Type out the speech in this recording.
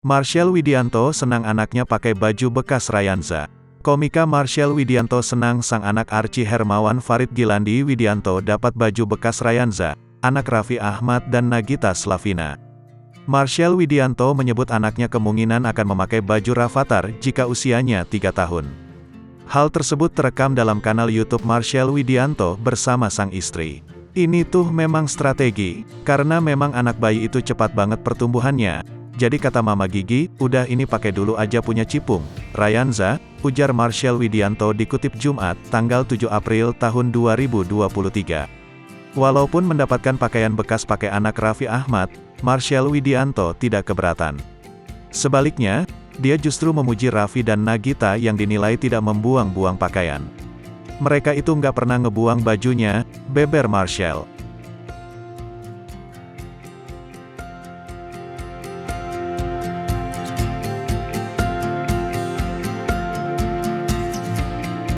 Marshell Widianto senang anaknya pakai baju bekas Rayanza. Komika Marshell Widianto senang sang anak Archie Hermawan Farid Gilandi Widianto dapat baju bekas Rayanza, anak Raffi Ahmad dan Nagita Slavina. Marshell Widianto menyebut anaknya kemungkinan akan memakai baju Rafathar jika usianya 3 tahun. Hal tersebut terekam dalam kanal YouTube Marshell Widianto bersama sang istri. Ini tuh memang strategi, karena memang anak bayi itu cepat banget pertumbuhannya. Jadi kata Mama Gigi, udah ini pakai dulu aja punya cipung, Rayanza, ujar Marshell Widianto dikutip Jumat, tanggal 7 April tahun 2023. Walaupun mendapatkan pakaian bekas pakai anak Raffi Ahmad, Marshell Widianto tidak keberatan. Sebaliknya, dia justru memuji Raffi dan Nagita yang dinilai tidak membuang-buang pakaian. Mereka itu nggak pernah ngebuang bajunya, beber Marshell.